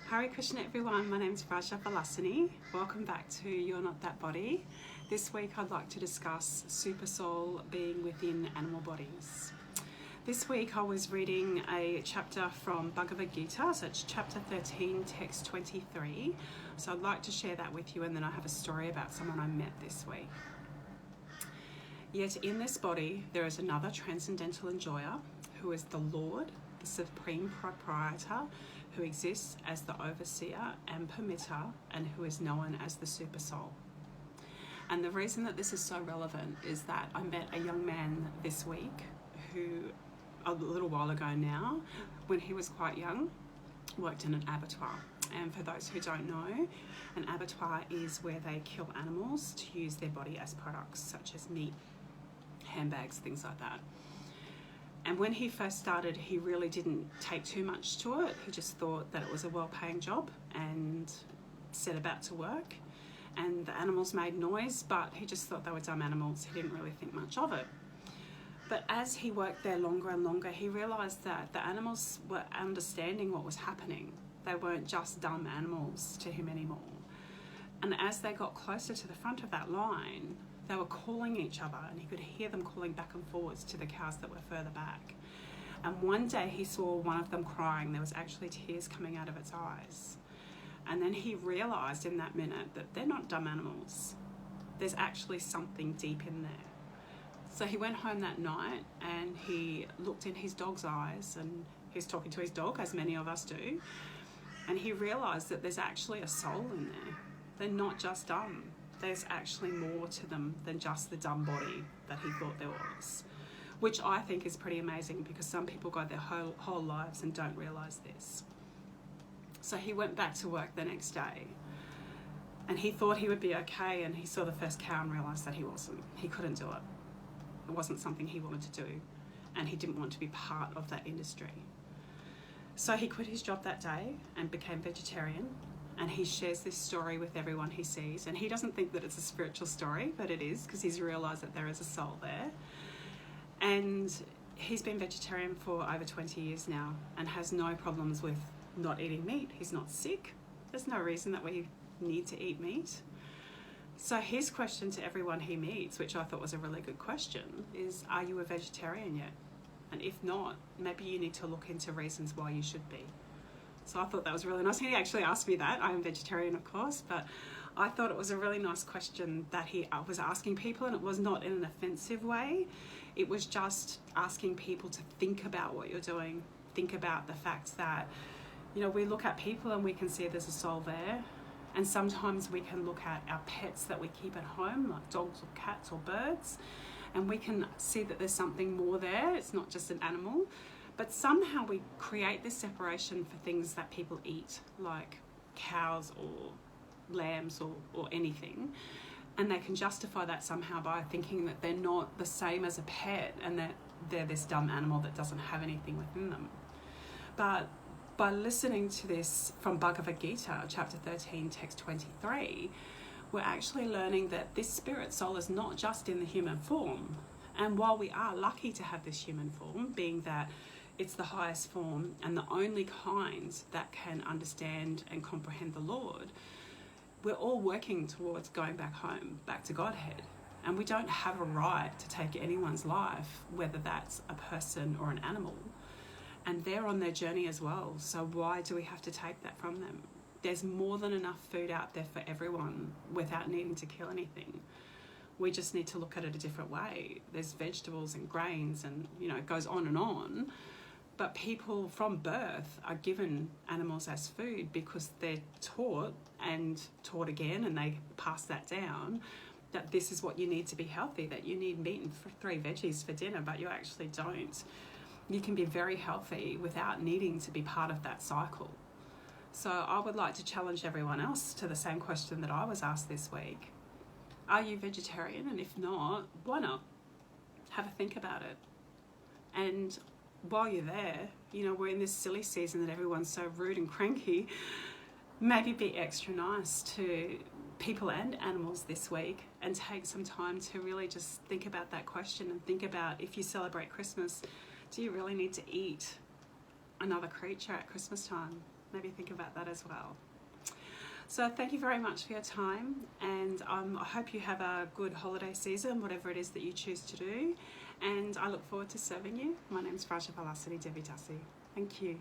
Hare Krishna everyone, my name is Raja Valasani. Welcome back to You're Not That Body. This week I'd like to discuss Super Soul being within animal bodies. This week I was reading a chapter from Bhagavad Gita, so it's chapter 13, text 23. So I'd like to share that with you, and then I have a story about someone I met this week. Yet in this body there is another transcendental enjoyer who is the Lord, the Supreme Proprietor, who exists as the overseer and permitter, and who is known as the Super Soul. And the reason that this is so relevant is that I met a young man this week who, a little while ago now, when he was quite young, worked in an abattoir. And for those who don't know, an abattoir is where they kill animals to use their body as products, such as meat, handbags, things like that. And when he first started, he really didn't take too much to it. He just thought that it was a well-paying job and set about to work. And the animals made noise, but he just thought they were dumb animals. He didn't really think much of it. But as he worked there longer and longer, he realised that the animals were understanding what was happening. They weren't just dumb animals to him anymore. And as they got closer to the front of that line, they were calling each other, and he could hear them calling back and forwards to the cows that were further back. And one day he saw one of them crying. There was actually tears coming out of its eyes. And then he realised in that minute that they're not dumb animals. There's actually something deep in there. So he went home that night and he looked in his dog's eyes, and he's talking to his dog, as many of us do. And he realised that there's actually a soul in there. They're not just dumb. There's actually more to them than just the dumb body that he thought there was, which I think is pretty amazing, because some people go their whole lives and don't realise this. So he went back to work the next day, and he thought he would be okay, and he saw the first cow and realised that he wasn't. He couldn't do it. It wasn't something he wanted to do, and he didn't want to be part of that industry. So he quit his job that day and became vegetarian. And he shares this story with everyone he sees. And he doesn't think that it's a spiritual story, but it is, because he's realised that there is a soul there. And he's been vegetarian for over 20 years now and has no problems with not eating meat. He's not sick. There's no reason that we need to eat meat. So his question to everyone he meets, which I thought was a really good question, is, are you a vegetarian yet? And if not, maybe you need to look into reasons why you should be. So I thought that was really nice. He actually asked me that. I'm vegetarian, of course, but I thought it was a really nice question that he was asking people, and it was not in an offensive way. It was just asking people to think about what you're doing. Think about the fact that, we look at people and we can see there's a soul there. And sometimes we can look at our pets that we keep at home, like dogs or cats or birds, and we can see that there's something more there. It's not just an animal. But somehow we create this separation for things that people eat, like cows or lambs or anything. And they can justify that somehow by thinking that they're not the same as a pet, and that they're this dumb animal that doesn't have anything within them. But by listening to this from Bhagavad Gita, chapter 13, text 23, we're actually learning that this spirit soul is not just in the human form. And while we are lucky to have this human form, being that it's the highest form and the only kind that can understand and comprehend the Lord, we're all working towards going back home, back to Godhead. And we don't have a right to take anyone's life, whether that's a person or an animal. And they're on their journey as well. So why do we have to take that from them? There's more than enough food out there for everyone without needing to kill anything. We just need to look at it a different way. There's vegetables and grains and, it goes on and on. But people from birth are given animals as food because they're taught and taught again, and they pass that down, that this is what you need to be healthy, that you need meat and 3 veggies for dinner, but you actually don't. You can be very healthy without needing to be part of that cycle. So I would like to challenge everyone else to the same question that I was asked this week. Are you vegetarian? And if not, why not? Have a think about it. And while you're there, we're in this silly season that everyone's so rude and cranky. Maybe be extra nice to people and animals this week, and take some time to really just think about that question, and think about, if you celebrate Christmas, do you really need to eat another creature at Christmas time? maybe think about that as well. So thank you very much for your time, and I hope you have a good holiday season, whatever it is that you choose to do, and I look forward to serving you. My name's Vraja Valasity Devi Dasi. Thank you.